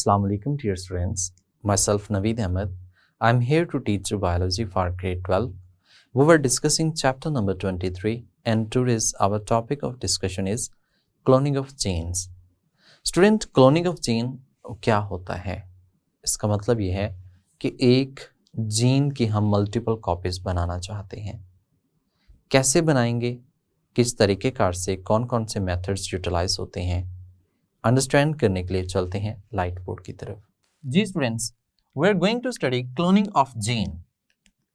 Assalamu alaikum dear students. Myself Naveed Ahmed. I am here to teach you biology for grade 12. We were discussing chapter number 23 and today's our topic of discussion is cloning of genes. Student, cloning of gene क्या होता है? इसका मतलब ये है कि एक gene की हम मल्टीपल कॉपीज बनाना चाहते हैं। कैसे बनाएंगे, किस तरीके कार से, कौन कौन से मेथड्स यूटिलाइज होते हैं, अंडरस्टैंड करने के लिए चलते हैं लाइट बोर्ड की तरफ। जी students, we are going to study cloning of gene.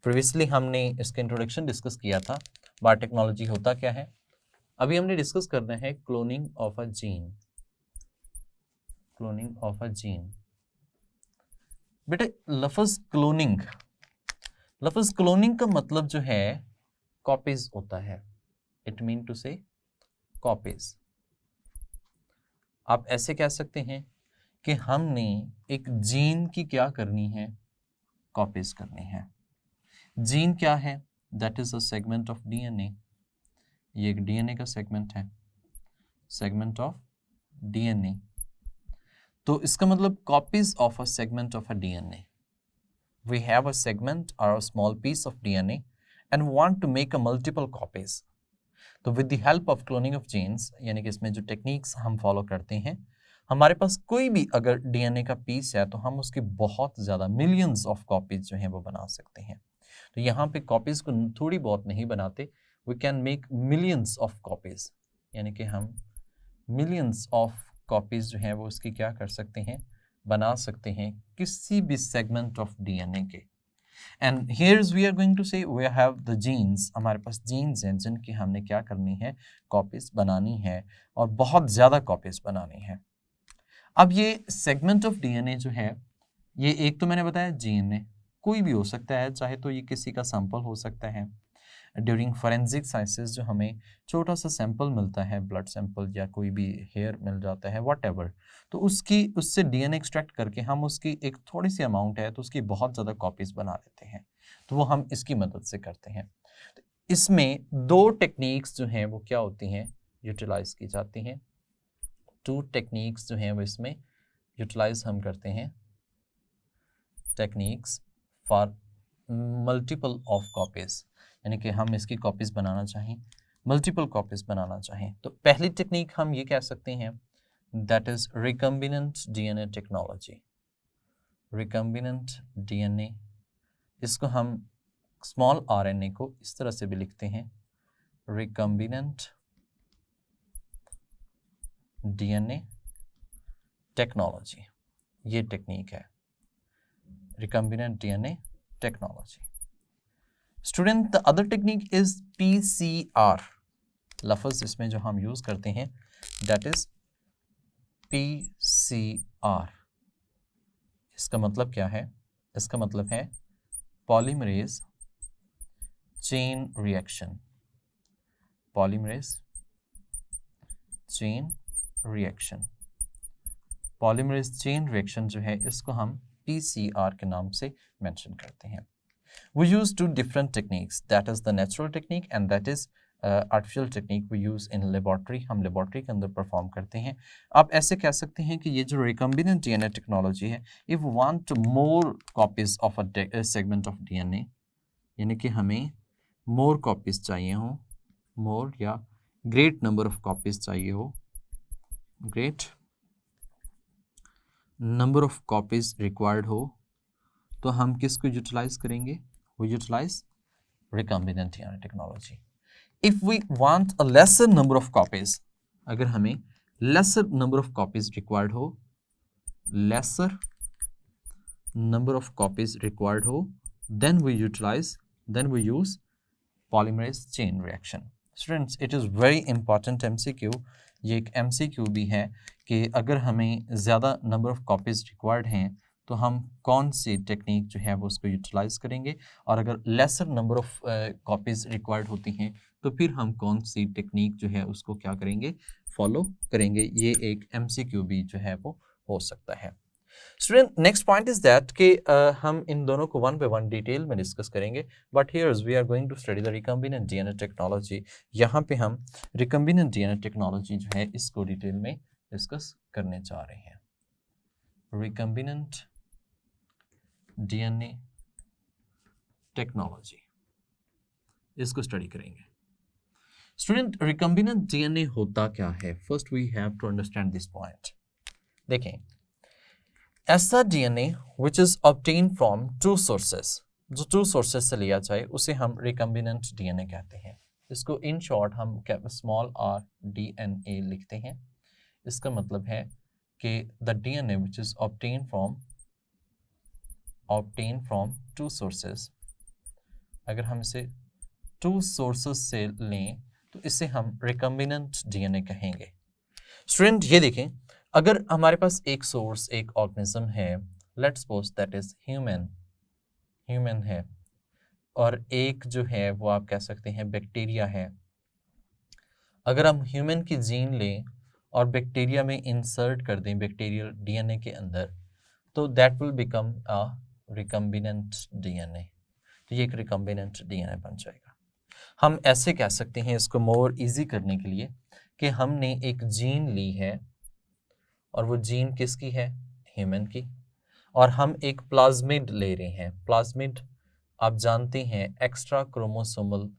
Previously हमने इसका इंट्रोडक्शन डिस्कस किया था। बायोटेक्नोलॉजी होता क्या है, अभी हमने डिस्कस करना है cloning of a gene. Cloning of a gene. बेटे लफ्ज क्लोनिंग का मतलब जो है कॉपीज होता है। इट मीन टू से कॉपीज। आप ऐसे कह सकते हैं कि हमने एक जीन की क्या करनी है, कॉपीज करनी है। जीन क्या है? That is a segment of DNA. ये एक डीएनए का सेगमेंट है, सेगमेंट ऑफ डीएनए। तो इसका मतलब copies of a segment of a DNA. We have a segment और a small piece of DNA and want to make a multiple copies. तो with the help of cloning of genes, यानी कि इसमें जो techniques हम follow करते हैं, हमारे पास कोई भी अगर डीएनए का पीस है तो हम उसकी बहुत ज़्यादा मिलियंस ऑफ कॉपीज जो हैं वो बना सकते हैं। तो यहाँ पे कॉपीज को थोड़ी बहुत नहीं बनाते, we can make millions of copies, यानी कि हम मिलियंस ऑफ कॉपीज जो हैं वो उसकी क्या कर सकते हैं, बना सकते हैं किसी भी सेगमेंट ऑफ डीएनए के। And here's we are going to say we have the genes. हमारे पास जीन्स हैं जिनकी हमने क्या करनी है, कॉपीज बनानी है, और बहुत ज़्यादा कॉपीज बनानी है। अब ये सेगमेंट ऑफ डीएनए जो है, ये एक तो मैंने बताया जीन है, कोई भी हो सकता है, चाहे तो ये किसी का सैंपल हो सकता है। ड्यूरिंग फॉरेंसिक साइंसेस जो हमें छोटा सा सैंपल मिलता है, ब्लड सैंपल या कोई भी हेयर मिल जाता है, व्हाटएवर, तो उससे डीएनए एक्सट्रैक्ट करके हम उसकी एक थोड़ी सी अमाउंट है तो उसकी बहुत ज़्यादा कॉपीज बना लेते हैं। तो वो हम इसकी मदद से करते हैं। तो इसमें दो टेक्निक्स जो हैं वो क्या होती हैं, यूटिलाइज की जाती हैं। टू टेक्निक्स जो हैं वो इसमें यूटिलाइज हम करते हैं, techniques for multiple of copies, यानी कि हम इसकी कॉपीज बनाना चाहें, मल्टीपल कॉपीज बनाना चाहें। तो पहली टेक्निक हम ये कह सकते हैं, that is recombinant DNA technology. Recombinant DNA, इसको हम स्मॉल आरएनए को इस तरह से भी लिखते हैं, रिकम्बिनेंट डीएनए टेक्नोलॉजी। ये टेक्निक है recombinant DNA technology. Student, the other technique is PCR. लफ्ज इसमें जो हम यूज करते हैं दैट इज पीसीआर। इसका मतलब क्या है? इसका मतलब है polymerase chain reaction. Polymerase chain reaction. Polymerase chain reaction जो है इसको हम पीसीआर के नाम से मेंशन करते हैं। We use two different techniques, that is the natural technique and that is artificial technique we use in laboratory। हम laboratory के अंदर परफॉर्म करते हैं। आप ऐसे कह सकते हैं कि ये जो recombinant DNA टेक्नोलॉजी है, if we want more copies of a segment of DNA, यानी कि हमें more copies चाहिए हो, more या great number of copies चाहिए हो, great number of copies required हो, तो हम किसको यूटिलाइज करेंगे? We utilize recombinant DNA technology. If we want a lesser number of copies, अगर हमें lesser number of copies required हो, lesser number of copies required हो, then we use polymerase chain reaction. Students, it is very important MCQ. ये एक MCQ भी है कि अगर हमें ज़्यादा number of copies required हैं तो हम कौन सी टेक्निक जो है वो उसको यूटिलाइज करेंगे, और अगर laser number of copies required होती हैं तो फिर हम कौन सी टेक्निक जो है उसको क्या करेंगे, फॉलो करेंगे। ये एक एमसीक्यू भी जो है वो हो सकता है। Student, next point is that कि हम इन दोनों को वन बाय वन डिटेल में डिस्कस करेंगे, but here's we are going to study the recombinant DNA technology. यहाँ पे हम रिकम्बिनेंट डीएनए टेक्नोलॉजी जो है इसको डिटेल में डिस्कस करने जा रहे हैं। रिकम्बिनेंट डीएनए टेक्नोलॉजी, इसको स्टडी करेंगे। स्टूडेंट, रिकम्बिनेंट डीएनए होता क्या है? First we have to understand this point. देखें, ऐसा DNA which is obtain from two sources, जो टू सोर्सेस से लिया जाए उसे हम रिकम्बिनेंट डीएनए कहते हैं। इसको इन शॉर्ट हम स्मॉल आर डीएनए लिखते हैं। इसका मतलब है कि the DNA which is obtain from two sources, अगर हम इसे टू सोर्सेस से लें तो इसे हम रिकम्बिनेंट डीएनए कहेंगे। स्टूडेंट ये देखें, अगर हमारे पास एक सोर्स, एक ऑर्गेनिज्म है, let's suppose that is human है, और एक जो है वो आप कह सकते हैं बैक्टीरिया है। अगर हम ह्यूमन की जीन लें और बैक्टीरिया में इंसर्ट कर दें बैक्टीरियल डीएनए के अंदर, तो that will become a recombinant DNA. तो ये एक रिकम्बिनेंट डीएनए बन जाएगा। हम ऐसे कह सकते हैं इसको मोर इजी करने के लिए कि हमने एक जीन ली है और वो जीन किसकी है? ह्यूमन की। और हम एक प्लाज्मिड ले रहे हैं। प्लाज्मिड आप जानते हैं extra chromosomal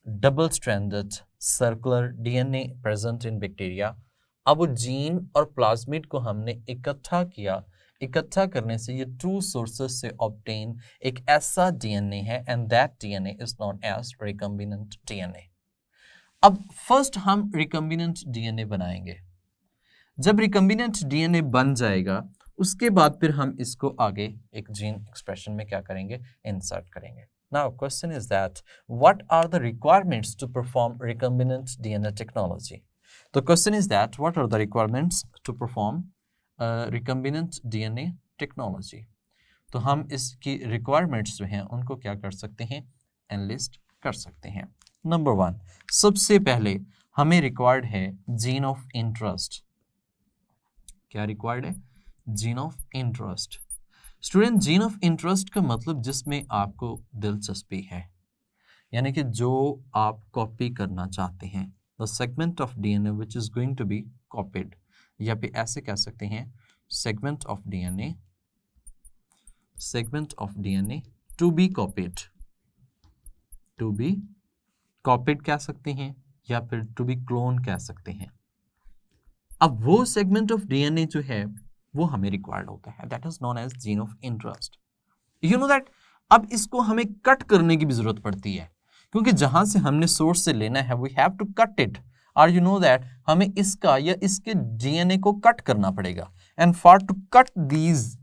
double stranded circular DNA present in bacteria. अब वो जीन और प्लाज्मिड को हमने इकट्ठा किया। इकट्ठा करने से ये टू सोर्सेस से ऑब्टेन एक ऐसा डीएनए है, and that DNA is known as recombinant DNA. अब फर्स्ट हम रिकम्बिनेंट डीएनए बनाएंगे। जब रिकम्बिनेंट डीएनए बन जाएगा उसके बाद फिर हम इसको आगे एक जीन एक्सप्रेशन में क्या करेंगे? इंसर्ट करेंगे। Now question is that what are the requirements to perform recombinant DNA technology? तो question is that what are the requirements to perform recombinant DNA technology? तो हम इसकी रिक्वायरमेंट्स जो हैं उनको क्या कर सकते हैं? एनलिस्ट कर सकते हैं। नंबर 1, सबसे पहले हमें रिक्वायर्ड है जीन ऑफ इंटरेस्ट। क्या रिक्वायर्ड है? Gene of interest. Student, gene of interest का मतलब जिसमें आपको दिलचस्पी है, यानी कि जो आप कॉपी करना चाहते हैं, the segment of DNA which is going to be copied, या फिर ऐसे कह सकते हैं segment of DNA to be copied कह सकते हैं, या फिर टू बी क्लोन कह सकते हैं। अब वो सेगमेंट ऑफ डीएनए जो है वो हमें रिक्वायर्ड होता है, that is known as gene of interest. You know that अब इसको हमें कट करने की भी जरूरत पड़ती है, क्योंकि जहां से हमने सोर्स से लेना है we have to cut it, और यू नो दैट हमें इसका या इसके डीएनए को कट करना पड़ेगा। And for to cut these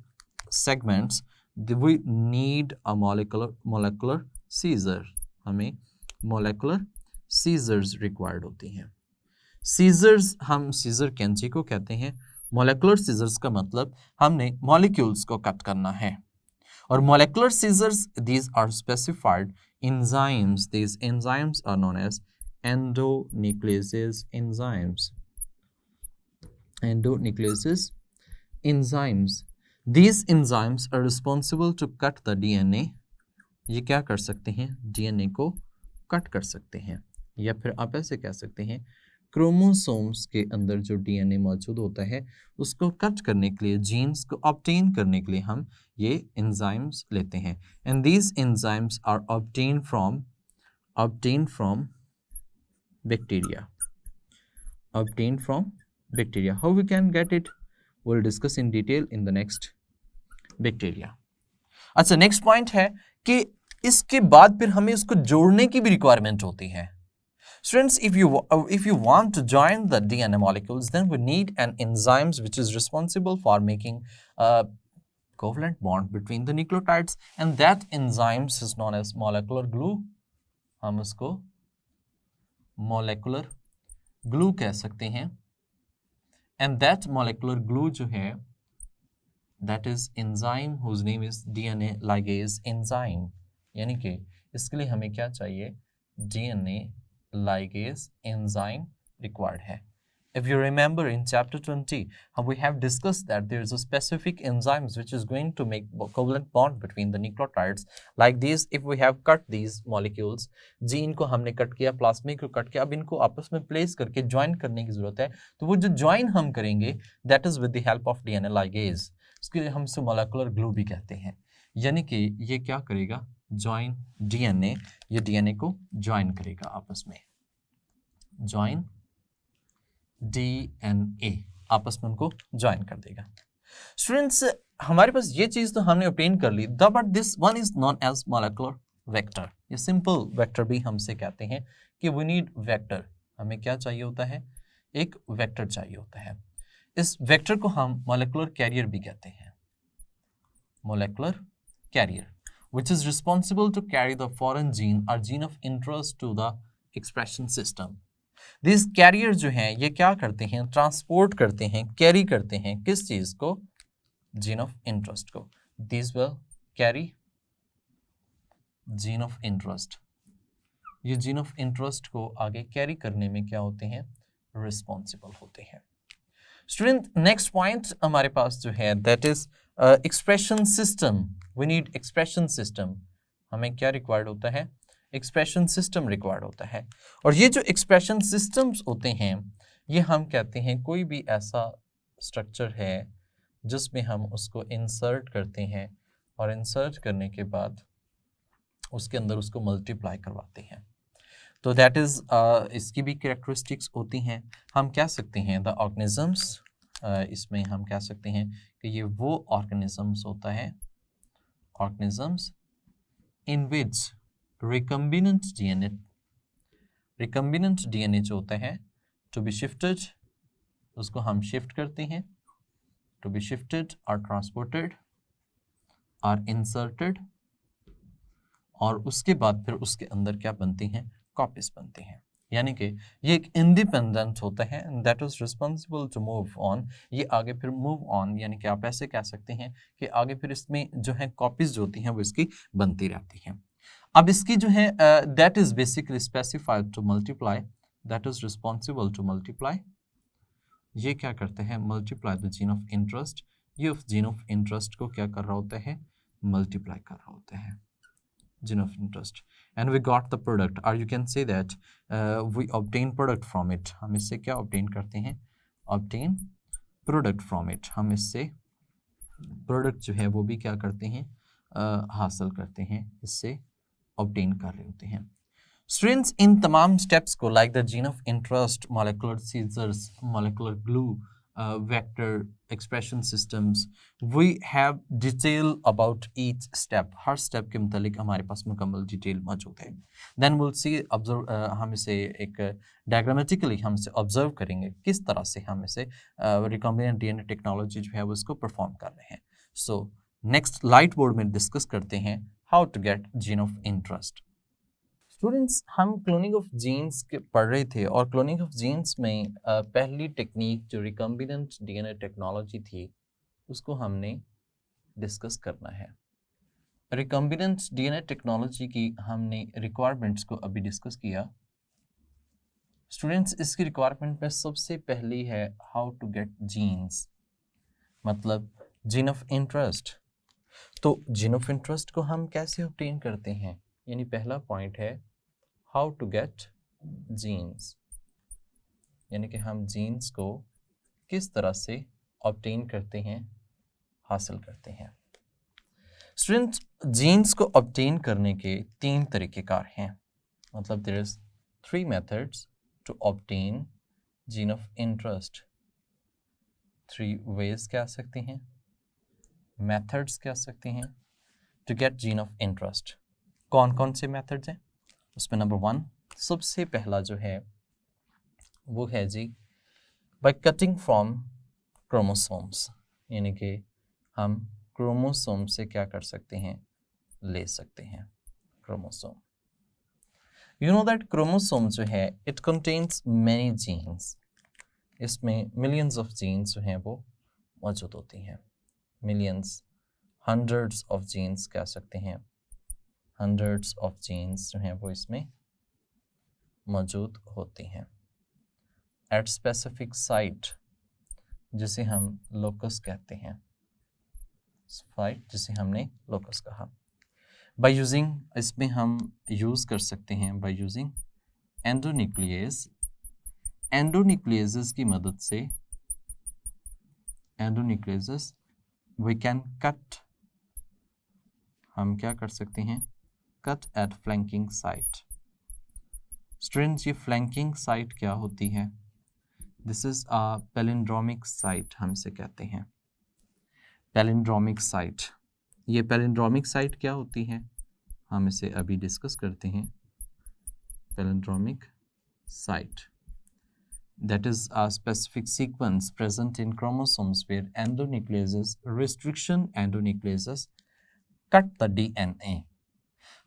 segments we need a molecular scissor. हमें मोलेकुलर सीजर्स रिक्वायर्ड होती हैं। सीजर्स, हम सीजर कैंची को कहते हैं। मोलेकुलर सीजर्स का मतलब हमने मॉलिक्यूल्स को कट करना है। और molecular scissors, these are specified enzymes. These enzymes are known as endonucleases enzymes. These enzymes are responsible to cut the DNA. ये क्या कर सकते हैं? DNA को कट कर सकते हैं, या फिर आप ऐसे कह सकते हैं क्रोमोसोम्स के अंदर जो डीएनए मौजूद होता है उसको कट करने के लिए, जीन्स को ऑब्टेन करने के लिए हम ये एंजाइम्स लेते हैं। And these enzymes are obtain from bacteria. How we can get it, will discuss in detail in the next bacteria. अच्छा, नेक्स्ट पॉइंट है कि इसके बाद फिर हमें इसको जोड़ने की भी रिक्वायरमेंट होती है। Students, if you want to join the DNA molecules, then we need an enzymes which is responsible for making a covalent bond between the nucleotides, and that enzymes is known as molecular glue. हम उसको molecular glue कह सकते हैं। And that molecular glue जो है, that is enzyme whose name is DNA ligase enzyme. यानी कि इसके लिए हमें क्या चाहिए? DNA ligase enzyme required है। If you remember in chapter 20, we have discussed that there is a specific enzymes which is going to make covalent bond between the nucleotides. Like this, if we have cut these molecules, gene को हमने cut किया, plasmid को cut किया, अब इनको आपस में place करके ज्वाइन करने की जरूरत है। तो वो जो ज्वाइन हम करेंगे that is with the help of DNA ligase. उसके लिए हम इसे मोलेकुलर ग्लू भी कहते हैं। यानी कि ये क्या करेगा, ज्वाइन डीएनए, ये डीएनए को ज्वाइन करेगा आपस में, ज्वाइन डीएनए आपस में उनको ज्वाइन कर देगा। स्टूडेंट्स, हमारे पास ये चीज तो हमने ऑब्टेन कर ली, but this one is known as molecular vector. ये सिंपल वेक्टर भी हमसे कहते हैं कि वी नीड वेक्टर, हमें क्या चाहिए होता है, एक वेक्टर चाहिए होता है। इस वेक्टर को हम मोलेकुलर कैरियर भी कहते हैं, molecular carrier, which is responsible to carry the foreign gene or gene of interest to the expression system. These carrier जो हैं ये क्या करते हैं, ट्रांसपोर्ट करते हैं, कैरी करते हैं किस चीज को, जीन ऑफ इंटरेस्ट को। These will carry gene of interest, ये जीन ऑफ इंटरेस्ट को आगे कैरी करने में क्या होते हैं, रिस्पॉन्सिबल होते हैं। स्टूडेंट, नेक्स्ट पॉइंट हमारे पास जो है that is expression system. We need expression system, हमें क्या रिक्वायर्ड होता है, एक्सप्रेशन सिस्टम रिक्वायर्ड होता है। और ये जो एक्सप्रेशन सिस्टम्स होते हैं ये हम कहते हैं कोई भी ऐसा स्ट्रक्चर है जिसमें हम उसको इंसर्ट करते हैं और इंसर्ट करने के बाद उसके अंदर उसको मल्टीप्लाई करवाते हैं। तो दैट इज़ इसकी भी कैरेक्टरिस्टिक्स होती हैं। हम कह सकते हैं द ऑर्गेनिजम्स, इसमें हम कह सकते हैं कि ये वो ऑर्गेनिजम्स होता है, organisms in which recombinant DNA जो होता है टू बी शिफ्टेड, उसको हम शिफ्ट करते हैं, टू बी शिफ्टेड और ट्रांसपोर्टेड और इंसर्टेड, और उसके बाद फिर उसके अंदर क्या बनती हैं, कॉपीज बनती हैं। यानी कि ये एक इंडिपेंडेंट होता है, that is responsible to move on, ये आगे फिर मूव ऑन, यानी कि आप ऐसे कह सकते हैं कि आगे फिर इसमें जो है कॉपीज जो होती हैं वो इसकी बनती रहती हैं। अब इसकी जो है that is basically specified to multiply, that is responsible to multiply, ये क्या करते हैं, multiply the gene of interest, ये उस जीन ऑफ इंटरेस्ट को क्या कर रहा होता है, मल्टीप्लाई कर रहा होता है, gene of interest, and we got the product, or you can say that we obtain product from it। हम इससे क्या obtain करते हैं, obtain product from it, हम इससे product जो है वो भी क्या करते हैं, हासिल करते हैं, इससे obtain कर रहे होते हैं। स्टूडेंट्स, इन तमाम स्टेप्स को like the gene of interest, molecular scissors, molecular glue, vector, expression systems, we have detail about each step, हर स्टेप के मुतालिक हमारे पास मुकम्मल डिटेल मौजूद है। देन विल सी ऑब्जर्व, हम इसे एक डायग्रामेटिकली हम इसे ऑब्जर्व करेंगे किस तरह से हम इसे रिकॉम्बिनेंट डीएनए टेक्नोलॉजी जो है वो इसको परफॉर्म कर रहे हैं। सो नेक्स्ट लाइट बोर्ड में डिस्कस करते हैं how to get gene of interest. Students, हम क्लोनिंग ऑफ जीन्स के पढ़ रहे थे और क्लोनिंग ऑफ जीन्स में पहली टेक्निक जो रिकम्बिनेंट डीएनए टेक्नोलॉजी थी उसको हमने डिस्कस करना है। रिकम्बिनेंट डीएनए टेक्नोलॉजी की हमने रिक्वायरमेंट्स को अभी डिस्कस किया। स्टूडेंट्स, इसकी रिक्वायरमेंट में सबसे पहली है हाउ टू गेट जीन्स, मतलब जीन ऑफ इंटरेस्ट। तो जीन ऑफ इंटरेस्ट को हम कैसे ऑब्टेन करते हैं, यानी पहला पॉइंट है हाउ टू गेट जीन्स, यानी कि हम जीन्स को किस तरह से ऑब्टेन करते हैं, हासिल करते हैं। स्टूडेंट, जीन्स को ऑब्टेन करने के 3 तरीक़ेकार हैं, मतलब there is 3 methods to obtain gene of interest. 3 ways कह सकते हैं, मेथड्स कह सकते हैं to get gene of interest. कौन कौन से मेथड्स हैं उसमें, नंबर 1 सबसे पहला जो है वो है जी बाय कटिंग फ्रॉम क्रोमोसोम्स, यानी कि हम क्रोमोसोम से क्या कर सकते हैं, ले सकते हैं chromosome. You know that chromosome जो है इट कंटेन्स मैनी जीन्स, इसमें मिलियंस ऑफ जीन्स जो हैं वो मौजूद होती हैं, मिलियंस, हंड्रेड्स ऑफ जीन्स कह सकते हैं, हंड्रेड्स ऑफ जीन्स जो हैं वो इसमें मौजूद होती हैं एट स्पेसिफिक साइट, जिसे हम लोकस कहते हैं, साइट जिसे हमने लोकस कहा। बाय यूजिंग, इसमें हम यूज़ कर सकते हैं बाय यूजिंग एंडोन्यूक्लियस, एंडोन्यूक्लियस की मदद से, एंडोन्यूक्लियस वी कैन कट, हम क्या कर सकते हैं, cut at flanking site. Students, ये फ्लैंकिंग साइट क्या होती है? This is a palindromic site, हम इसे कहते हैं पैलिंड्रोमिक साइट। ये पैलिंड्रोमिक साइट क्या होती है, हम इसे अभी डिस्कस करते हैं। Palindromic site, that is a specific sequence present in chromosomes where endonucleases, restriction endonucleases cut the DNA।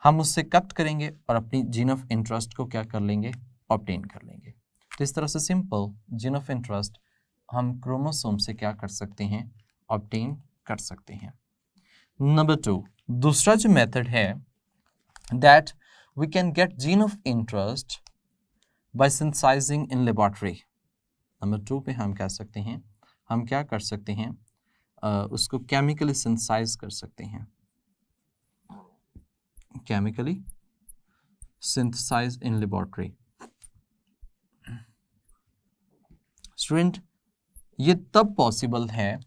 हम उससे कट करेंगे और अपनी जीन ऑफ इंटरेस्ट को क्या कर लेंगे, ऑब्टेन कर लेंगे। तो इस तरह से सिंपल जीन ऑफ इंटरेस्ट हम क्रोमोसोम से क्या कर सकते हैं, ऑब्टेन कर सकते हैं। नंबर 2, दूसरा जो मेथड है, that we can get gene of interest by synthesising in laboratory. Number 2 पे हम कह सकते हैं, हम क्या कर सकते हैं, उसको केमिकली सिंथेसाइज कर सकते हैं, chemically synthesise in laboratory. Student, ये तब पॉसिबल है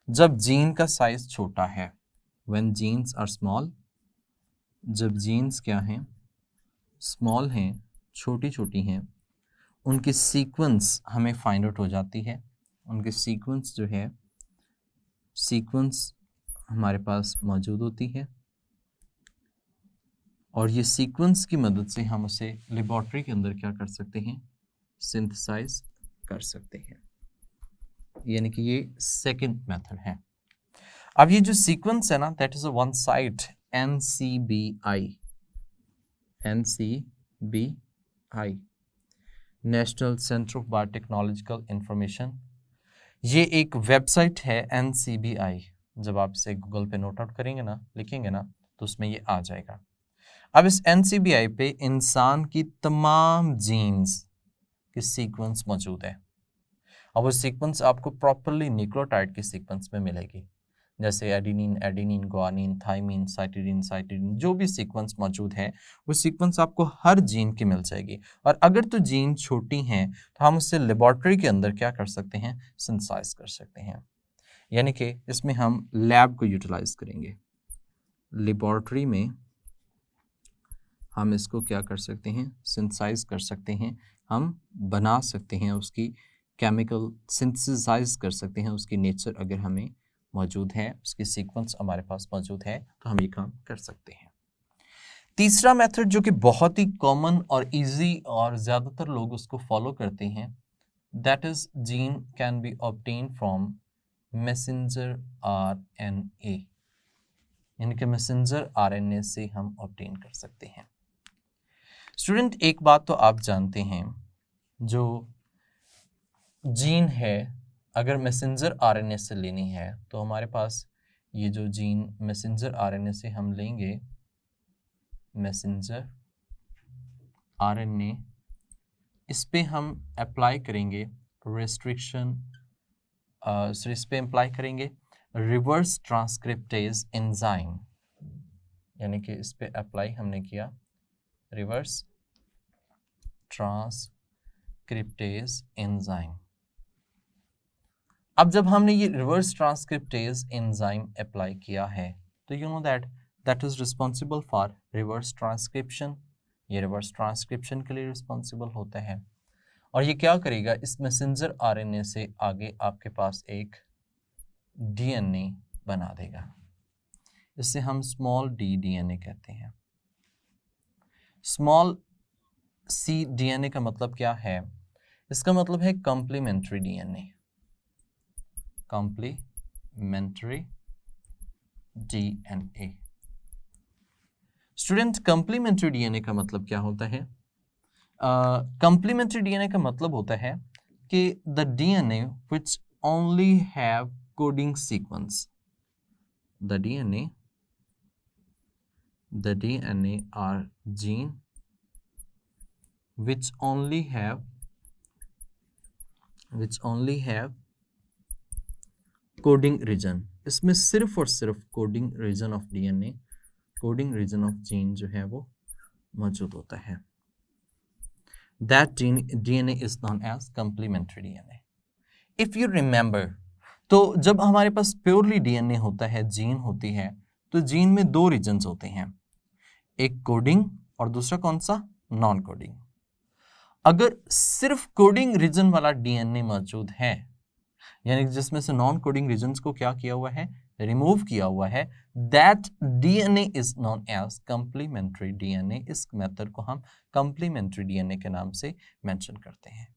जब जीन का साइज छोटा है, व्हेन जीन्स आर स्मॉल, जब जीन्स क्या हैं, स्मॉल हैं, छोटी छोटी हैं, उनकी सीक्वेंस हमें फाइंड आउट हो जाती है। उनकी सीक्वेंस जो है, सीक्वेंस हमारे पास मौजूद होती है और ये सीक्वेंस की मदद से हम उसे लेबोरेटरी के अंदर क्या कर सकते हैं, सिंथेसाइज कर सकते हैं। यानी कि ये सेकंड मेथड है। अब ये जो सीक्वेंस है ना, that is a one site NCBI, NCBI, national centre of biotechnological information. ये एक वेबसाइट है NCBI। जब आप इसे गूगल पे नोट आउट करेंगे ना, लिखेंगे ना, तो उसमें ये आ जाएगा। अब इस NCBI पे इंसान की तमाम जीन्स की सीक्वेंस मौजूद है और वो सीक्वेंस आपको प्रॉपरली न्यूक्लियोटाइड की सीक्वेंस में मिलेगी, जैसे adenine, adenine, guanine, thymine, cytidine, cytidine, जो भी सीक्वेंस मौजूद है वो सीक्वेंस आपको हर जीन की मिल जाएगी। और अगर तो जीन छोटी हैं तो हम उससे लेबोरेटरी के अंदर क्या कर सकते हैं, सिंथेसाइज कर सकते हैं। यानी कि इसमें हम लैब को यूटिलाइज करेंगे, लेबोरेटरी में हम इसको क्या कर सकते हैं, सिंथेसाइज कर सकते हैं, हम बना सकते हैं, उसकी केमिकल सिंथेसाइज कर सकते हैं। उसकी नेचर अगर हमें मौजूद है, उसकी सीक्वेंस हमारे पास मौजूद है, तो हम ये काम कर सकते हैं। तीसरा मेथड जो कि बहुत ही कॉमन और इजी और ज़्यादातर लोग उसको फॉलो करते हैं, that is gene can be obtain from messenger RNA। यानी कि मैसेंजर RNA से हम ऑब्टेन कर सकते हैं। स्टूडेंट, एक बात तो आप जानते हैं, जो जीन है अगर मैसेंजर RNA से लेनी है तो हमारे पास ये जो जीन मैसेंजर RNA से हम लेंगे, मैसेंजर RNA, इस पे हम अप्लाई करेंगे रेस्ट्रिक्शन, इस पे अप्लाई करेंगे रिवर्स ट्रांसक्रिप्टेज एंजाइम। यानी कि इस पे अप्लाई हमने किया रिवर्स ट्रांसक्रिप्टेज एंजाइम। अब जब हमने ये रिवर्स ट्रांसक्रिप्टेज एंजाइम अप्लाई किया है तो you know that is responsible for reverse transcription. ये रिवर्स ट्रांसक्रिप्शन के लिए रिस्पॉन्सिबल होता है और ये क्या करेगा, इस मैसेंजर RNA से आगे आपके पास एक DNA बना देगा। इसे हम स्मॉल d DNA कहते हैं। स्मॉल c DNA का मतलब क्या है, इसका मतलब है complementary DNA, complementary DNA। Student, complementary DNA का मतलब क्या होता है? कॉम्प्लीमेंट्री DNA का मतलब होता है कि the DNA which only have coding sequence, the DNA are gene which only have coding region। इसमें सिर्फ और सिर्फ coding region of DNA, coding region of gene जो है वो मौजूद होता है। That DNA is known as complementary DNA. If you remember तो जब हमारे पास प्योरली डीएनए होता है, जीन होती है, तो जीन में दो रीजन्स होते हैं, एक कोडिंग और दूसरा कौन सा, नॉन कोडिंग। अगर सिर्फ कोडिंग रीजन वाला डीएनए मौजूद है, यानी जिसमें से नॉन कोडिंग रीजन्स को क्या किया हुआ है, रिमूव किया हुआ है, that DNA is known as complementary DNA. इस मेथड को हम कंप्लीमेंट्री डीएनए के नाम से मेंशन करते हैं।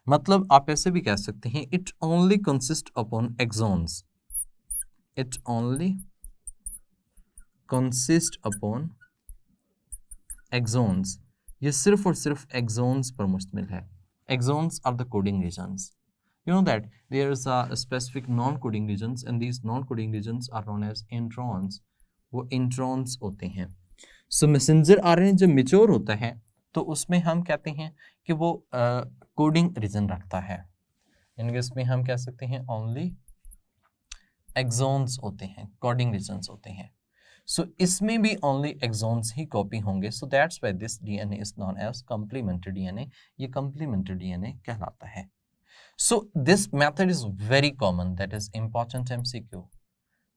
मतलब आप ऐसे भी कह सकते हैं, it only consist upon exons, it only consist upon exons. ये सिर्फ और सिर्फ एक्सॉन्स पर मुश्तमिल है। Exons are the coding regions. You know that there is a specific non-coding regions and these non-coding regions are known as introns. वो introns होते हैं। So messenger RNA जब mature होता है तो उसमें हम कहते हैं कि वो coding region रखता है, यानी कि इसमें हम कह सकते हैं only exons होते हैं, coding regions होते हैं। So इसमें भी only exons ही copy होंगे। So that's why this DNA is known as complementary DNA। ये complementary DNA कहलाता है। So this method is very common, that is important MCQ,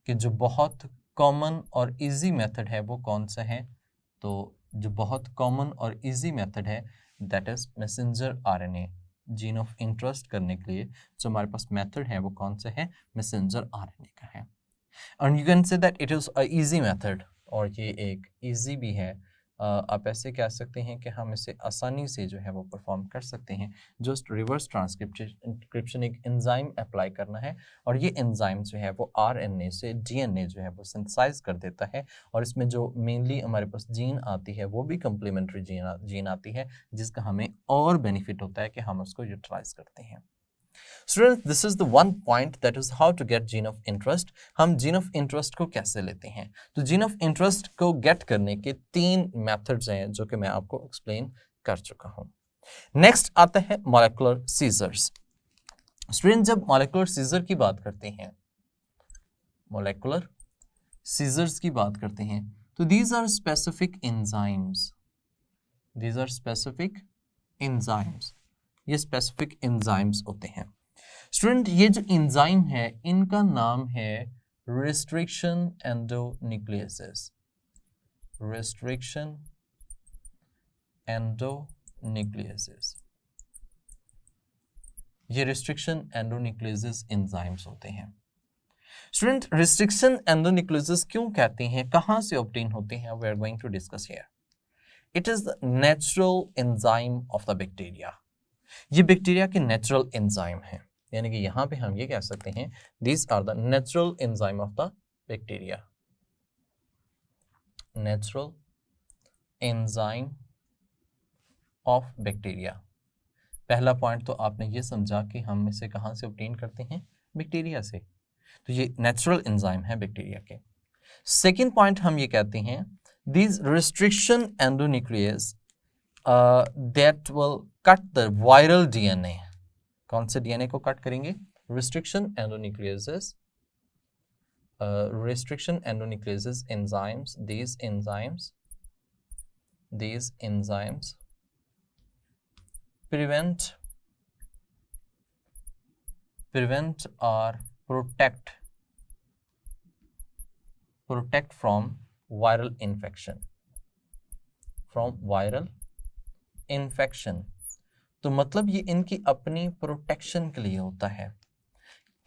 कि जो बहुत common और easy method है वो कौन सा है, तो जो बहुत common और easy method है that is messenger RNA gene of interest करने के लिए जो हमारे पास मेथड है वो कौन सा है, मैसेंजर आरएनए का है। And you can say that it is a easy method, और ये एक इजी भी है। आप ऐसे कह सकते हैं कि हम इसे आसानी से जो है वो परफॉर्म कर सकते हैं। जस्ट रिवर्स ट्रांसक्रिप्शन एक एंजाइम अप्लाई करना है और ये एंजाइम जो है वो आरएनए से डीएनए जो है वो सिंथेसाइज कर देता है, और इसमें जो मेनली हमारे पास जीन आती है वो भी कम्प्लीमेंट्री जीन आती है, जिसका हमें और बेनिफिट होता है कि हम उसको यूटिलाइज करते हैं। Students, this is the one point, that is how to get gene of interest। हम gene of interest को कैसे लेते हैं? तो gene of interest को get करने के 3 methods हैं जो कि मैं आपको explain कर चुका हूँ। Next आता है molecular scissors। Students, जब molecular scissor की बात करते हैं, molecular scissors की बात करते हैं, तो these are specific enzymes। These are specific enzymes। ये specific enzymes होते हैं। स्टूडेंट, ये जो एंजाइम है इनका नाम है रिस्ट्रिक्शन एंडोन्यूक्लियसेस। रिस्ट्रिक्शन एंडोन्यूक्लियसेस, ये रिस्ट्रिक्शन एंडोन्यूक्लियसेस एंजाइम्स होते हैं। स्टूडेंट, रिस्ट्रिक्शन एंडोन्यूक्लियसेस क्यों कहते हैं, कहां से ऑब्टेन होते हैं, we are going to discuss here. It is the natural enzyme of the bacteria. ये बैक्टीरिया के नेचुरल एंजाइम है, यानी कि यहां पे हम ये कह सकते हैं these are the natural enzyme of the bacteria. Natural enzyme of bacteria. पहला पॉइंट तो आपने ये समझा कि हम इसे कहां से ऑब्टेन करते हैं, बैक्टीरिया से, तो ये नेचुरल एंजाइम है बैक्टीरिया के। सेकेंड पॉइंट हम ये कहते हैं these restriction endonuclease that will cut the viral DNA. कौन से डीएनए को कट करेंगे, restriction endonucleases. Restriction endonucleases enzymes, these enzymes prevent or protect from viral infection। तो मतलब ये इनकी अपनी प्रोटेक्शन के लिए होता है।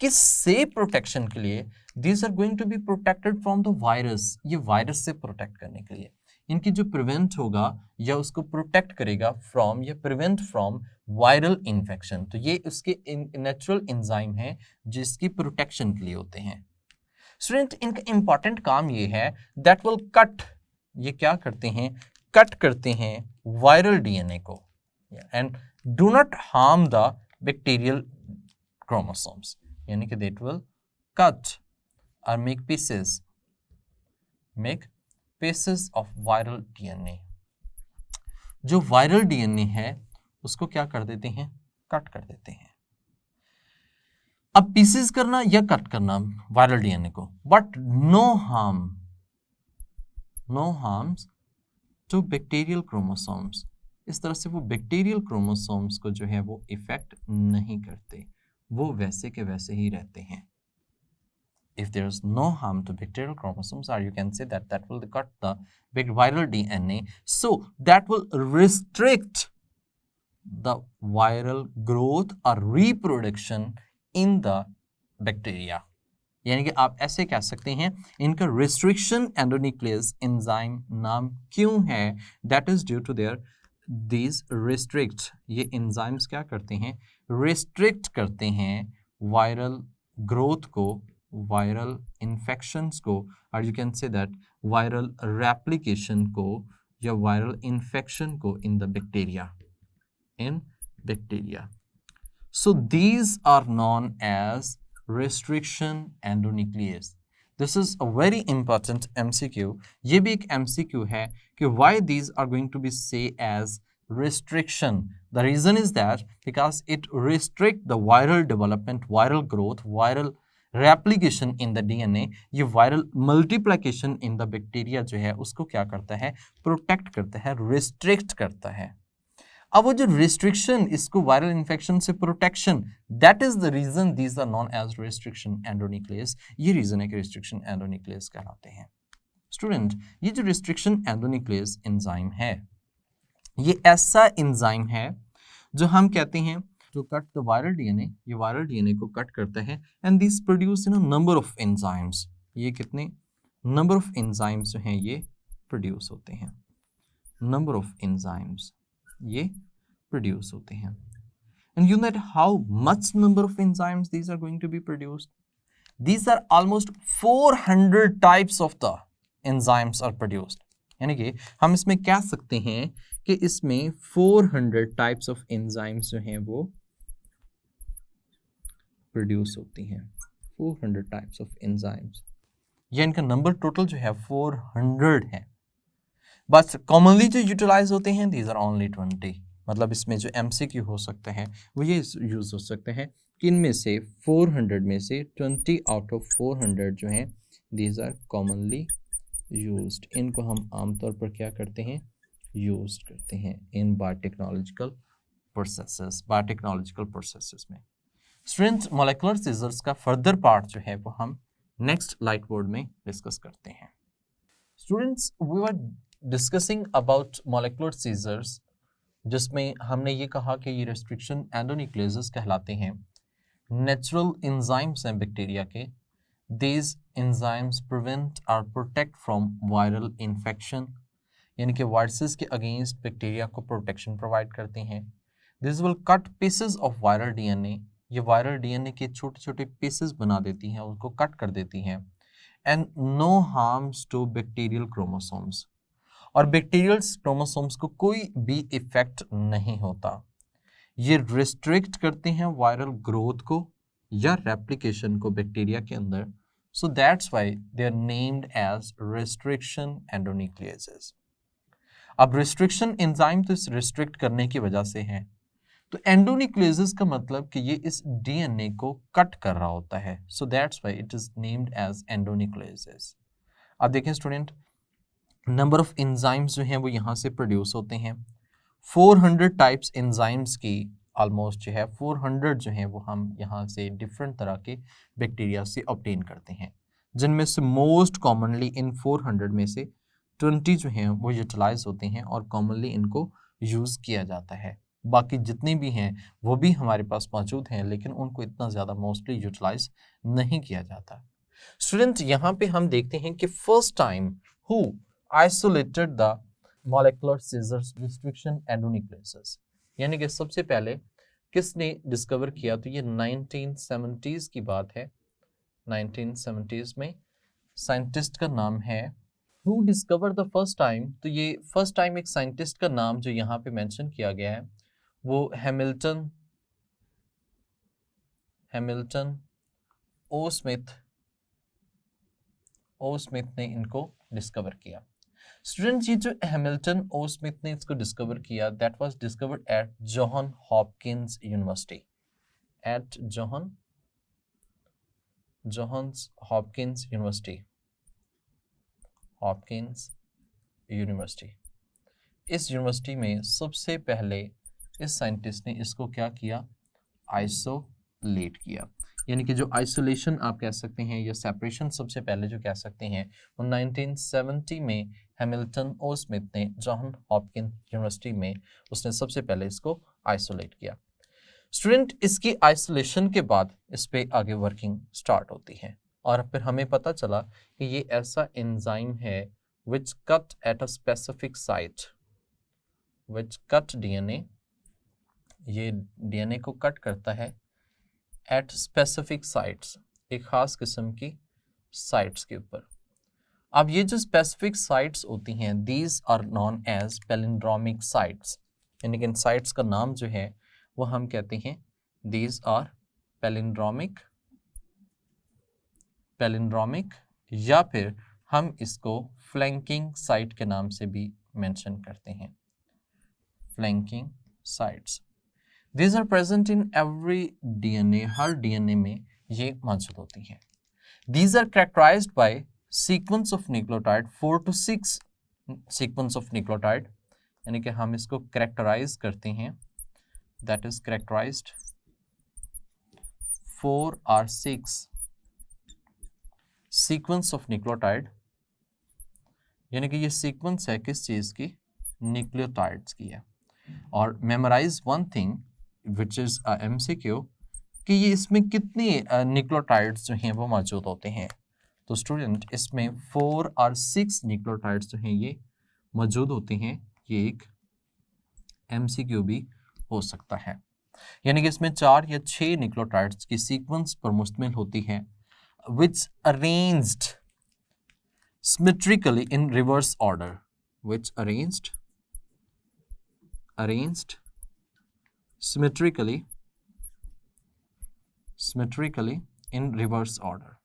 किस से प्रोटेक्शन के लिए, these are going to be protected from the virus. ये वायरस से प्रोटेक्ट करने के लिए इनकी जो प्रिवेंट होगा या उसको प्रोटेक्ट करेगा फ्रॉम या प्रिवेंट फ्रॉम वायरल इन्फेक्शन। तो ये उसके नेचुरल एंजाइम है जिसकी प्रोटेक्शन के लिए होते हैं। स्टूडेंट, इनका इंपॉर्टेंट काम ये है दैट विल कट, ये क्या करते हैं, कट करते हैं वायरल डीएनए को and do not harm the bacterial chromosomes, यानी कि दैट विल कट और make pieces of viral DNA. जो वायरल डीएनए है उसको क्या कर देते हैं, कट कर देते हैं। अब पीसेस करना या कट करना वायरल डीएनए को, but no harms to bacterial chromosomes. इस तरह से वो बैक्टीरियल क्रोमोसोम्स को जो है वो इफेक्ट नहीं करते, वो वैसे के वैसे ही रहते हैं। if there's no harm to bacterial chromosomes, or you can say that that will cut the big viral DNA, so that will restrict the viral growth or reproduction in the bacteria. यानी कि आप ऐसे कह सकते हैं इनका restriction endonuclease enzyme नाम क्यों है, that is due to their these restrict, ये enzymes क्या करते हैं, restrict करते हैं viral growth को, viral infections को, और you can say that viral replication को या viral infection को in the bacteria, in bacteria. So these are known as restriction endonuclease. This is a very important MCQ. ये भी एक MCQ है कि why these are going to be say as restriction. The reason is that because it restrict the viral development, viral growth, viral replication in the DNA. ये viral multiplication in the bacteria जो है उसको क्या करता है, protect करता है, restrict करता है. अब वो जो रिस्ट्रिक्शन, इसको वायरल इन्फेक्शन से protection, that is the reason these are known as restriction endonuclease. ये रीजन है कि रिस्ट्रिक्शन एंडोन्यूक्लियस कहलाते हैं. स्टूडेंट, ये जो रिस्ट्रिक्शन एंडोन्यूक्लियस एंजाइम है, ये ऐसा एंजाइम है जो हम कहते हैं to cut the viral DNA, ये वायरल डीएनए को कट करता है and this produce in a number of enzymes. ये कितने नंबर ऑफ एंजाइम्स जो हैं ये प्रोड्यूस होते हैं, नंबर ऑफ एंजाइम्स ये प्रोड्यूस होते हैं. And you know that how much number of enzymes these are going to be produced? These are almost 400 types of the enzymes are produced. यानी कि हम इसमें कह सकते हैं कि इसमें 400 types of enzymes जो हैं वो प्रोड्यूस होती हैं. 400 types of enzymes. ये इनका नंबर टोटल जो है 400 है. बस कॉमनली जो यूटिलाइज होते हैं दीज आर ओनली 20. मतलब इसमें जो MCQ हो सकता है वो ये यूज़ हो सकते हैं कि इनमें से 400 में से 20 आउट ऑफ 400 जो हैं दीज आर कॉमनली यूज्ड. इनको हम आमतौर पर क्या करते हैं, यूज करते हैं इन बायोटेक्नोलॉजिकल प्रोसेसेस में. स्टूडेंट, मॉलिक्यूलर सीजर्स का फर्दर पार्ट जो है वो हम नेक्स्ट लाइट बोर्ड में डिस्कस करते हैं. Students, we were discussing about molecular scissors, जिसमें हमने ये कहा कि ये रेस्ट्रिक्शन एंडोन्यूक्लियस कहलाते हैं. नेचुरल एंजाइम्स हैं बैक्टीरिया के. दीज एंजाइम्स प्रिवेंट और प्रोटेक्ट फ्रॉम वायरल इन्फेक्शन, यानी कि वायरसेस के अगेंस्ट बैक्टीरिया को प्रोटेक्शन प्रोवाइड करते हैं. This will cut pieces of viral DNA, ये वायरल डीएनए के छोटे छोटे पीसेस बना देती हैं, उनको कट कर देती हैं. And no harms to bacterial chromosomes, और बैक्टीरियल क्रोमोसोम्स को कोई भी इफेक्ट नहीं होता. ये रिस्ट्रिक्ट करते हैं वायरल ग्रोथ को या रेप्लिकेशन को बैक्टीरिया के अंदर. So that's why they are named as restriction endonucleases. अब रिस्ट्रिक्शन एंजाइम तो इस रिस्ट्रिक्ट करने की वजह से है, तो एंडोन्यूक्लियसेस का मतलब कि ये इस डीएनए को कट कर रहा होता है. So that's why it is named as endonucleases. अब देखें स्टूडेंट, नंबर ऑफ एंजाइम्स जो हैं वो यहाँ से प्रोड्यूस होते हैं. 400 टाइप्स एंजाइम्स की ऑलमोस्ट जो है 400 जो हैं वो हम यहाँ से डिफरेंट तरह के बैक्टीरिया से ऑब्टेन करते हैं, जिनमें से मोस्ट कॉमनली इन 400 में से 20 जो हैं वो यूटिलाइज होते हैं और कॉमनली इनको यूज़ किया जाता है. बाकी जितने भी हैं वो भी हमारे पास मौजूद हैं, लेकिन उनको इतना ज़्यादा मोस्टली यूटिलाइज नहीं किया जाता. स्टूडेंट, यहाँ पे हम देखते हैं कि first time who isolated the molecular scissors restriction endonucleases, यानी कि सबसे पहले किसने डिस्कवर किया, तो ये 1970s की बात है. 1970s में साइंटिस्ट का नाम है who discover the first time. तो ये फर्स्ट टाइम एक साइंटिस्ट का नाम जो यहाँ पे मेंशन किया गया है वो हैमिल्टन ओ स्मिथ ने इनको डिस्कवर किया. स्टूडेंट, ये जो हैमिल्टन ओ स्मिथ ने इसको डिस्कवर किया, that was discovered at John Hopkins university, at Johns Hopkins university. इस यूनिवर्सिटी में सबसे पहले इस साइंटिस्ट ने इसको क्या किया, आइसोलेट किया. यानी कि जो आइसोलेशन आप कह सकते हैं या सेपरेशन सबसे पहले जो कह सकते हैं वो 1970 में हैमिल्टन ओ स्मिथ ने जॉन हॉपकिंस यूनिवर्सिटी में उसने सबसे पहले इसको आइसोलेट किया। स्टूडेंट, इसकी आइसोलेशन के बाद इस पे आगे वर्किंग स्टार्ट होती है और फिर हमें पता चला कि ये ऐसा एंजाइम है which cut at a specific site, which cut DNA, ये DNA को कट करता है at specific sites, एक खास किस्म की साइट्स के ऊपर। अब ये जो स्पेसिफिक साइट्स होती हैं these are known as palindromic sites, यानी कि इन साइट्स का नाम जो है वो हम कहते हैं these are palindromic या फिर हम इसको फ्लैंकिंग साइट के नाम से भी मेंशन करते हैं, flanking sites. These are present in every DNA, her DNA में ये मौजूद होती हैं। These are characterized by sequence of nucleotide 4 to 6 sequence of nucleotide, यानी कि हम इसको characterize करते हैं, that is characterized 4 or 6 sequence of nucleotide, यानी कि ये सीक्वेंस है किस चीज़ की, न्यूक्लियोटाइड्स की है। और memorise one thing which is MCQ कि ये इसमें कितनी न्यूक्लियोटाइड्स जो हैं वो मौजूद होते हैं। तो स्टूडेंट इसमें 4 और 6 न्यूक्लियोटाइड्स जो हैं ये मौजूद होते हैं। ये एक MCQ भी हो सकता है, यानी कि इसमें 4 या 6 न्यूक्लियोटाइड्स की सीक्वेंस पर मुश्तमिल होती है विच arranged symmetrically in reverse order, which arranged symmetrically in reverse order,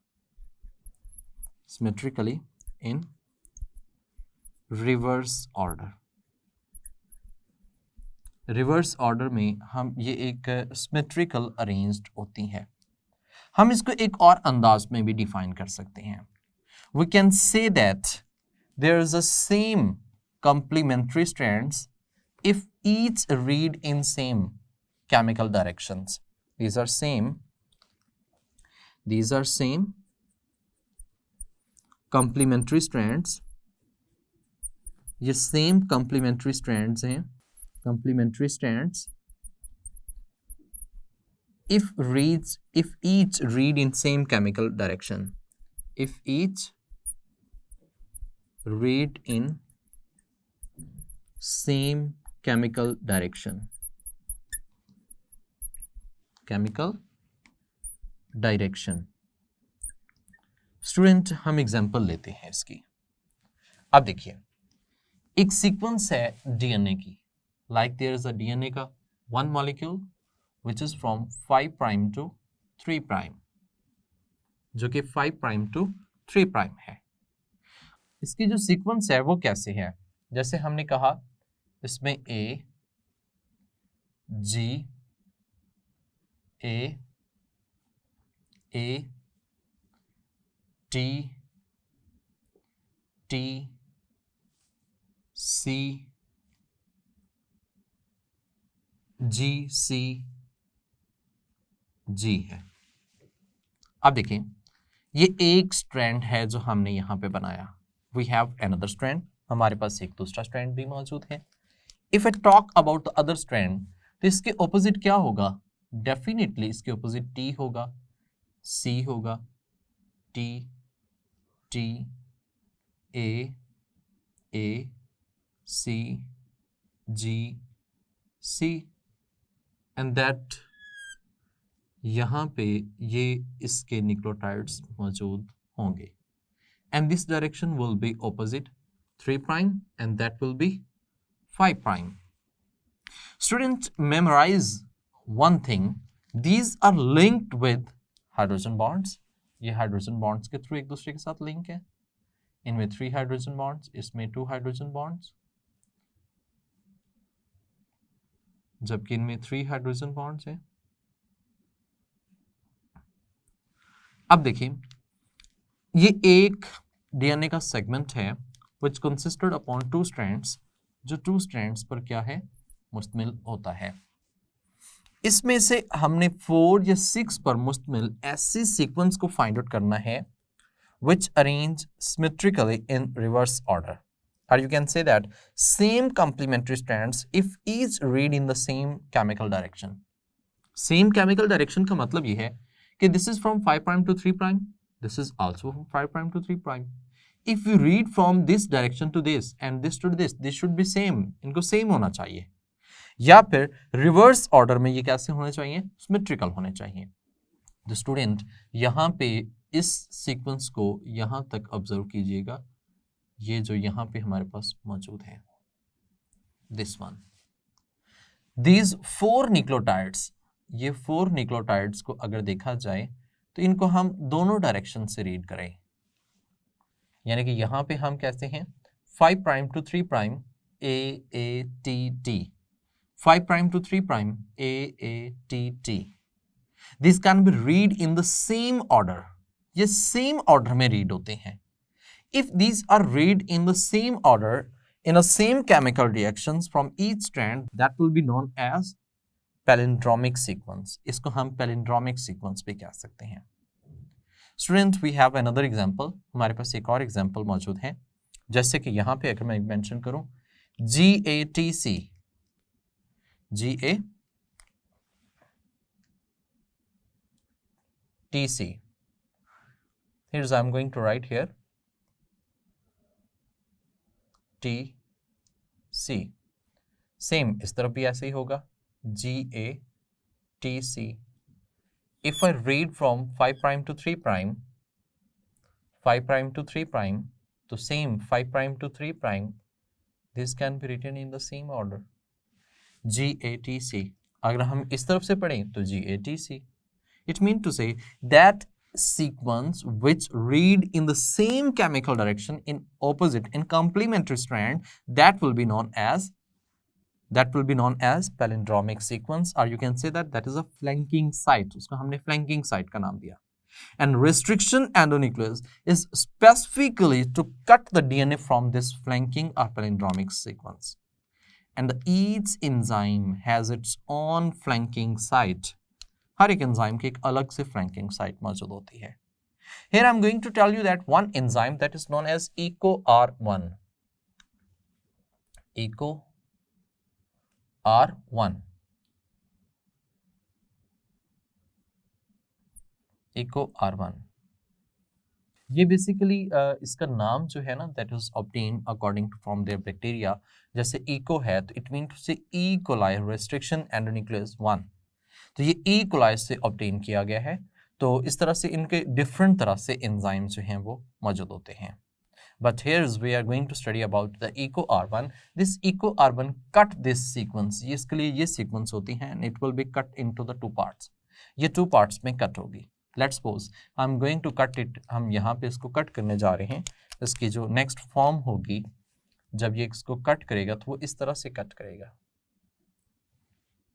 symmetrically in reverse order। Reverse order में हम ये एक सिमेट्रिकल अरेंज्ड होती है। हम इसको एक और अंदाज में भी डिफाइन कर सकते हैं। We can say that there is a same complementary strands if each read in same chemical directions. These are same complementary strands, ये same complementary strands हैं, complementary strands if each read in same chemical direction, if each read in same chemical direction, student हम example लेते हैं इसकी। अब देखिए एक sequence है डीएनए की, like there is a DNA का one molecule which is from 5 prime to 3 prime, जो कि 5 प्राइम टू 3 प्राइम है। इसकी जो सीक्वेंस है वो कैसे है, जैसे हमने कहा इसमें A G A T T C G C G है। अब देखिए ये एक स्ट्रैंड है जो हमने यहां पे बनाया। We have another strand, हमारे पास एक दूसरा स्ट्रैंड भी मौजूद है। If I talk about the other strand, तो इसके ऑपोजिट क्या होगा, डेफिनेटली इसके ऑपोजिट T होगा, C होगा, T T A C G C and that यहाँ पे ये इसके न्यूक्लियोटाइड्स मौजूद होंगे। And this direction will be opposite 3 prime and that will be 5 prime. Students, memorize one thing. These are linked with hydrogen bonds. ये hydrogen bonds के through एक दूसरे के साथ लिंक है। इनमें 3 hydrogen bonds, इसमें 2 hydrogen bonds, जबकि इनमें 3 hydrogen bonds हैं। अब देखिए ये एक डीएनए का सेगमेंट है which consisted upon 2 strands, जो 2 strands पर क्या है, मुश्तमिल होता है। इसमें से हमने 4 या 6 पर मुश्तमिल ऐसी सीक्वेंस को फाइंड आउट करना है which arrange symmetrically in reverse order, or you can say that same complementary strands if each read in the same chemical direction. Same chemical direction का मतलब ये है कि this is from 5 prime to 3 prime, this is also from 5 prime to 3 prime. If you read from this direction to this and this to this should be same, इनको same होना चाहिए, या फिर रिवर्स ऑर्डर में ये कैसे होने चाहिए, सिमेट्रिकल होने चाहिए। तो स्टूडेंट यहाँ पे इस सीक्वेंस को यहाँ तक ऑब्जर्व कीजिएगा, ये जो यहाँ पे हमारे पास मौजूद है, दिस वन, दीज 4 न्यूक्लियोटाइड्स, ये 4 न्यूक्लियोटाइड्स को अगर देखा जाए तो इनको हम दोनों डायरेक्शन से रीड करें, यानी कि यहाँ पे हम कहते हैं 5 prime to 3 prime AATT, 5 prime to 3 prime AATT. This can be read in the same order. ये same order में read होते हैं. If these are read in the same order in a same chemical reactions from each strand, that will be known as palindromic sequence. इसको हम palindromic sequence भी कह सकते हैं. Students, we have another example. हमारे पास एक और example मौजूद है, जैसे कि यहाँ पे अगर मैं mention करूँ GATC, GATC. Here's I'm going to write here TC. Same इस तरफ भी ऐसे ही होगा GATC. If I read from 5 prime to 3 prime, 5 prime to 3 prime, तो same 5 prime to 3 prime, this can be written in the same order. GATC. अगर हम इस तरफ से पढ़ें तो GATC. It means to say that sequence which read in the same chemical direction in opposite in complementary strand, that will be known as palindromic sequence, or you can say that is a flanking site. उसको हमने flanking site का नाम दिया. And restriction endonuclease is specifically to cut the DNA from this flanking or palindromic sequence. And each enzyme has its own flanking site. हर एक enzyme की एक अलग से flanking site मौजूद होती है. Here I'm going to tell you that one enzyme that is known as EcoR1. EcoR1. EcoR1. ये basically इसका नाम जो है ना, that is obtain according to from their bacteria. जैसे इको है तो इट मीन टू से ई कोलाई रेस्ट्रिक्शन एंडोन्यूक्लियस 1, तो ये ई कोलाई से ऑब्टेन किया गया है. तो इस तरह से इनके डिफरेंट तरह से एंजाइम जो हैं वो मौजूद होते हैं. But here's we are going to study about the EcoR1. This EcoR1 cut this sequence, ये इसके लिए ये सीक्वेंस होती हैं and it will be cut into the 2 parts. ये 2 पार्ट्स में कट होगी. Let's suppose I am going to cut it, हम यहाँ पे इसको कट करने जा रहे हैं. इसकी जो नेक्स्ट फॉर्म होगी, जब ये इसको कट करेगा तो वो इस तरह से कट करेगा.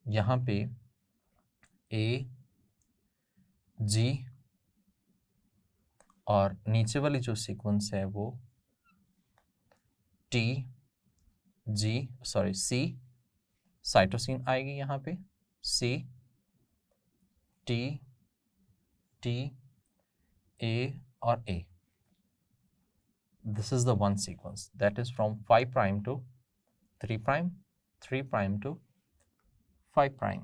यहाँ पे A G और नीचे वाली जो सीक्वेंस है वो T G C, साइटोसिन आएगी यहाँ पे C T T A और A. This is the one sequence that is from 5 prime to 3 prime, 3 prime to 5 prime.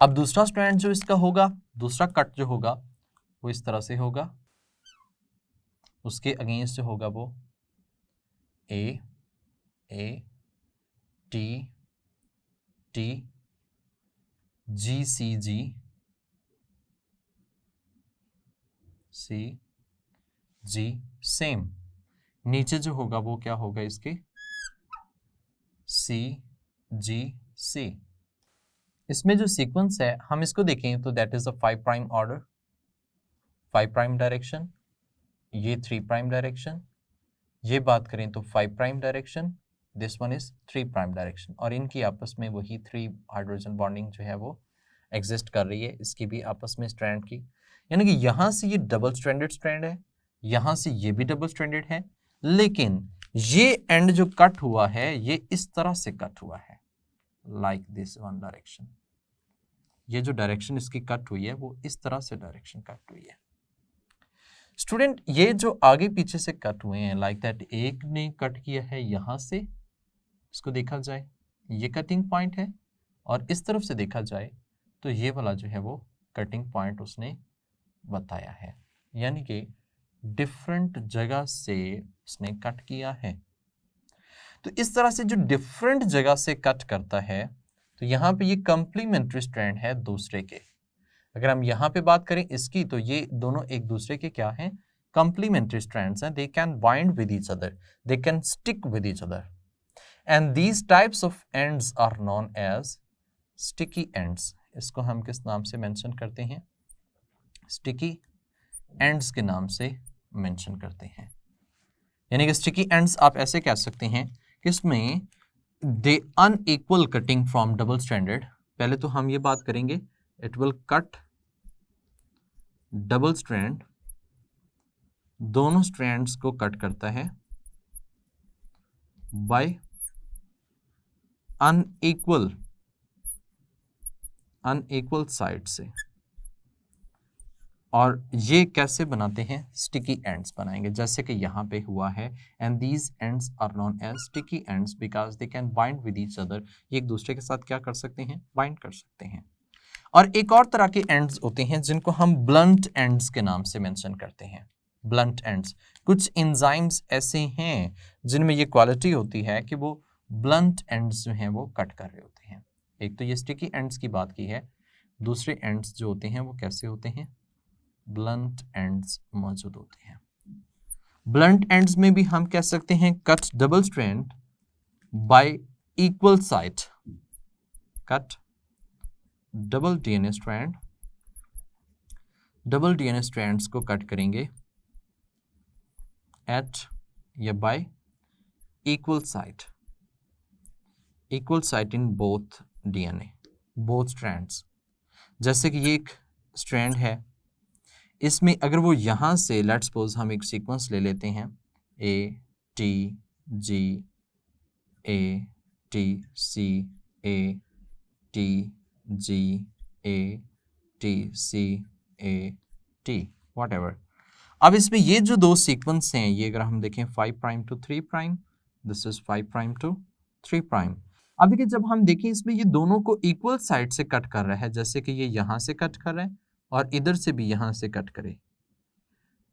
अब दूसरा स्ट्रैंड जो इसका होगा, दूसरा कट जो होगा वो इस तरह से होगा. उसके अगेंस्ट जो होगा वो A T T G C G C G. Same नीचे जो होगा वो क्या होगा इसके C G C. इसमें जो सीक्वेंस है हम इसको देखें तो that is the 5 prime order, 5 prime direction, ये 3 प्राइम डायरेक्शन. ये बात करें तो 5 prime direction, this one is 3 prime direction. और इनकी आपस में वही 3 हाइड्रोजन बॉन्डिंग जो है वो एग्जिस्ट कर रही है, इसकी भी आपस में स्ट्रैंड की. यानी कि यहाँ से ये डबल स्ट्रैंडेड स्ट्रैंड है, यहाँ से ये भी डबल स्ट्रैंडेड है, लेकिन ये एंड जो कट हुआ है ये इस तरह से कट हुआ है. Like this one direction. ये जो डायरेक्शन इसकी कट हुई है वो इस तरह से डायरेक्शन कट हुई है। स्टूडेंट ये जो आगे पीछे से कट हुए हैं लाइक दैट, एक ने कट किया है यहां से, इसको देखा जाए ये कटिंग पॉइंट है, और इस तरफ से देखा जाए तो ये वाला जो है वो कटिंग पॉइंट उसने बताया है, यानी कि डिफरेंट जगह से उसने कट किया है। तो इस तरह से जो डिफरेंट जगह से कट करता है, तो यहाँ पे ये कंप्लीमेंट्री स्ट्रैंड है दूसरे के। अगर हम यहाँ पे बात करें इसकी, तो ये दोनों एक दूसरे के क्या हैं, कंप्लीमेंट्री स्ट्रैंड्स हैं। They can bind with each other, they can stick with each other, and these types of ends are known as sticky ends. इसको हम किस नाम से मेंशन करते हैं, स्टिकी एंड्स के नाम से मेंशन करते हैं। यानी कि स्टिकी एंड्स आप ऐसे कह सकते हैं कि इसमें they unequal cutting from double stranded. पहले तो हम ये बात करेंगे, it will cut double strand, दोनों स्ट्रैंड्स को कट करता है बाय अनइक्वल साइड से। और ये कैसे बनाते हैं, स्टिकी एंड्स बनाएंगे, जैसे कि यहाँ पे हुआ है, and these ends are known as sticky ends because they can bind with each other. ये एक दूसरे के साथ क्या कर सकते हैं, बाइंड कर सकते हैं। और एक और तरह के एंड्स होते हैं जिनको हम ब्लंट एंड्स के नाम से मेंशन करते हैं। ब्लंट एंड्स, कुछ एंजाइम्स ऐसे हैं जिनमें ये क्वालिटी होती है कि वो ब्लंट एंड्स जो हैं वो कट कर रहे होते हैं। एक तो ये स्टिकी एंड्स की बात की है, दूसरे एंड्स जो होते हैं वो कैसे होते हैं, ब्लंट एंड्स मौजूद होते हैं। ब्लंट एंड्स में भी हम कह सकते हैं cut double strand by equal side, cut double DNA strand, double DNA strands को कट करेंगे एट या by equal side in both DNA, both strands. जैसे कि ये एक स्ट्रैंड है, इसमें अगर वो यहाँ से लेट्स सपोज हम एक सीक्वेंस ले लेते हैं A T G A T C A T G A T C A T whatever. अब इसमें ये जो दो सीक्वेंस हैं, ये अगर हम देखें 5 prime to 3 prime, this is 5 prime to 3 prime. अब देखिए जब हम देखें इसमें ये दोनों को इक्वल साइड से कट कर रहा है, जैसे कि ये यहाँ से कट कर रहा है और इधर से भी यहाँ से कट करे,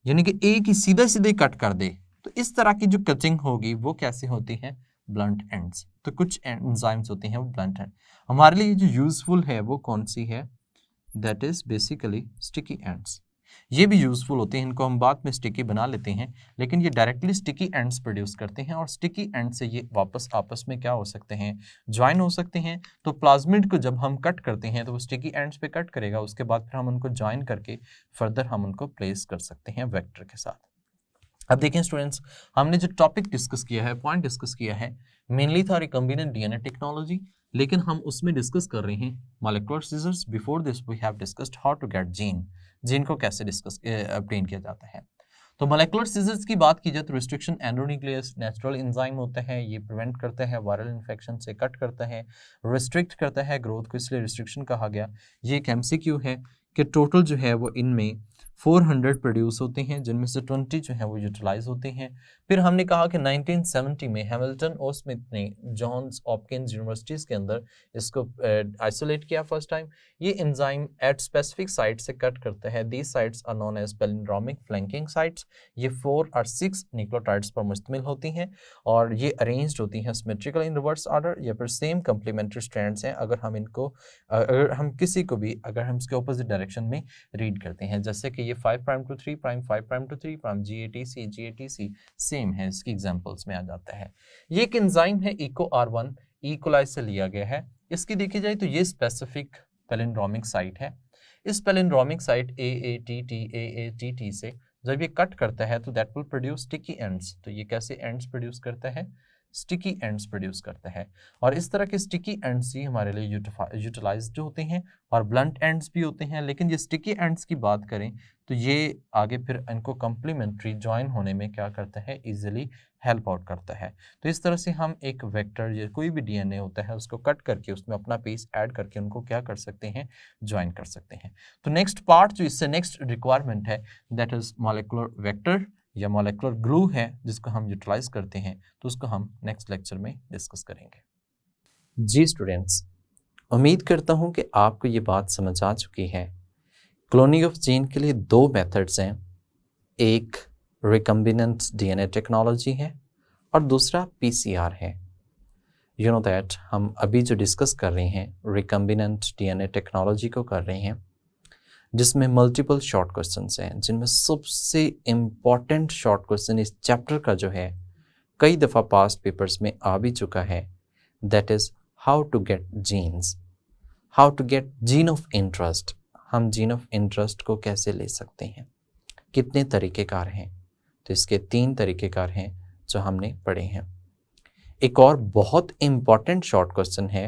यानी कि एक ही सीधे सीधे कट कर दे, तो इस तरह की जो कटिंग होगी वो कैसे होती है, ब्लंट एंड्स। तो कुछ एंजाइम्स होते हैं वो ब्लंट एंड। हमारे लिए जो यूजफुल है वो कौन सी है, that is basically sticky ends. ये भी यूजफुल होते हैं, इनको हम बाद में स्टिकी बना लेते हैं, लेकिन ये डायरेक्टली स्टिकी एंड्स प्रोड्यूस करते हैं और स्टिकी एंड से ये वापस आपस में क्या हो सकते हैं, ज्वाइन हो सकते हैं। तो प्लाज्मिड को जब हम कट करते हैं तो वो स्टिकी एंड्स पे कट करेगा, उसके बाद फिर हम उनको ज्वाइन करके फर्दर हम उनको प्लेस कर सकते हैं वेक्टर के साथ। अब देखें स्टूडेंट्स, हमने जो टॉपिक डिस्कस किया है, पॉइंट डिस्कस किया है, मेनली था रिकम्बिनेंट डीएनए टेक्नोलॉजी, लेकिन हम उसमें डिस्कस कर रहे हैं molecular scissors. Before this we have discussed how to get gene को कैसे डिस्कस ऑब्टेन किया जाता है। तो मॉलिक्यूलर सीजर्स की बात की जाए तो रिस्ट्रिक्शन एंडोन्यूक्लियस नेचुरल एंजाइम होता है, ये प्रिवेंट करता है वायरल इन्फेक्शन से, कट करता है, रिस्ट्रिक्ट करता है ग्रोथ को, इसलिए रिस्ट्रिक्शन कहा गया। ये एक एमसीक्यू है कि टोटल जो है वो इनमें 400 प्रोड्यूस होते हैं, जिनमें से 20 जो है वो यूटिलाइज होते हैं। फिर हमने कहा कि 1970 में हैमिल्टन और स्मिथ ने जॉन्स हॉपकिंस यूनिवर्सिटीज़ के अंदर इसको आइसोलेट किया फर्स्ट टाइम। ये एंजाइम एट स्पेसिफिक साइट से कट करता है, these sites are known as palindromic flanking sites. ये 4 और 6 न्यूक्लियोटाइड्स पर मुश्तमिल होती हैं और ये अरेंज्ड होती हैं सिमेट्रिकल इन रिवर्स ऑर्डर या फिर सेम कंप्लीमेंट्री स्ट्रैंड्स हैं। अगर हम इनको अगर हम किसी को भी अगर हम इसके ऑपोजिट डायरेक्शन में रीड करते हैं, जैसे कि ये 5 prime to 3 prime, 5 prime to 3 prime, GATC same है, इसकी एग्जांपल्स में आ जाता है। ये एक एंजाइम है EcoR1, इकोलाई से लिया गया है। इसकी देखी जाए तो ये स्पेसिफिक पैलिंड्रोमिक साइट है। इस पैलिंड्रोमिक साइट AATT से जब ये कट करता है तो that will produce sticky ends. तो ये कैसे एंड्स प्रोड्यूस करता है, स्टिकी एंड्स प्रोड्यूस करता है। और इस तरह के स्टिकी एंड्स ही हमारे लिए यूटिलाइज्ड होते हैं और ब्लंट एंड्स भी होते हैं। लेकिन ये स्टिकी एंड्स की बात करें तो ये आगे फिर इनको कंप्लीमेंट्री ज्वाइन होने में क्या करता है, इजीली हेल्प आउट करता है। तो इस तरह से हम एक वेक्टर या कोई भी डीएनए होता है उसको कट करके उसमें अपना पीस ऐड करके उनको क्या कर सकते हैं, ज्वाइन कर सकते हैं। तो नेक्स्ट पार्ट जो इससे नेक्स्ट रिक्वायरमेंट है दैट इज मॉलिक्यूलर वेक्टर या मॉलिक्यूलर ग्लू है जिसको हम यूटिलाइज करते हैं, तो उसको हम नेक्स्ट लेक्चर में डिस्कस करेंगे। जी स्टूडेंट्स, उम्मीद करता हूँ कि आपको ये बात समझ आ चुकी है। क्लोनिंग ऑफ जीन के लिए दो मेथड्स हैं, एक रिकम्बिनेंट डीएनए टेक्नोलॉजी है और दूसरा पीसीआर है। यू नो दैट हम अभी जो डिस्कस कर रहे हैं रिकम्बिनेंट डीएनए टेक्नोलॉजी को कर रहे हैं, जिसमें मल्टीपल शॉर्ट क्वेश्चंस हैं, जिनमें सबसे इम्पॉर्टेंट शॉर्ट क्वेश्चन इस चैप्टर का जो है कई दफ़ा पास्ट पेपर्स में आ भी चुका है, that is how to get genes, how to get gene of interest. हम जीन ऑफ इंटरेस्ट को कैसे ले सकते हैं, कितने तरीक़ेकार हैं, तो इसके 3 तरीक़ेकार हैं जो हमने पढ़े हैं। एक और बहुत इम्पॉर्टेंट शॉर्ट क्वेश्चन है,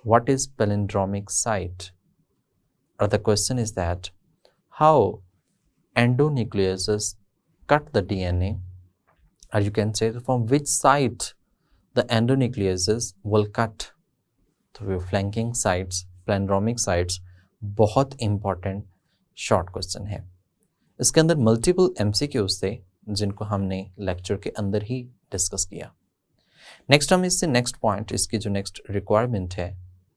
व्हाट इज़ पैलिंड्रोमिक साइट, और the question is that how endonucleases cut the DNA, or you can say from which site the endonucleases will cut through flanking sites, palindromic sites। बहुत important short question है। इसके अंदर multiple MCQs थे जिनको हमने lecture के अंदर ही discuss किया। नेक्स्ट हम इससे नेक्स्ट पॉइंट, इसकी जो नेक्स्ट रिक्वायरमेंट है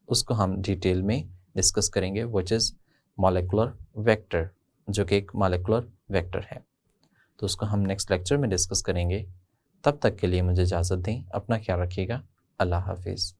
उसको हम डिटेल में डिस्कस करेंगे, व्हिच इज़ मॉलिक्यूलर वेक्टर, जो कि एक मॉलिक्यूलर वेक्टर है। तो उसको हम नेक्स्ट लेक्चर में डिस्कस करेंगे। तब तक के लिए मुझे इजाज़त दें, अपना ख्याल रखिएगा। अल्लाह हाफिज़।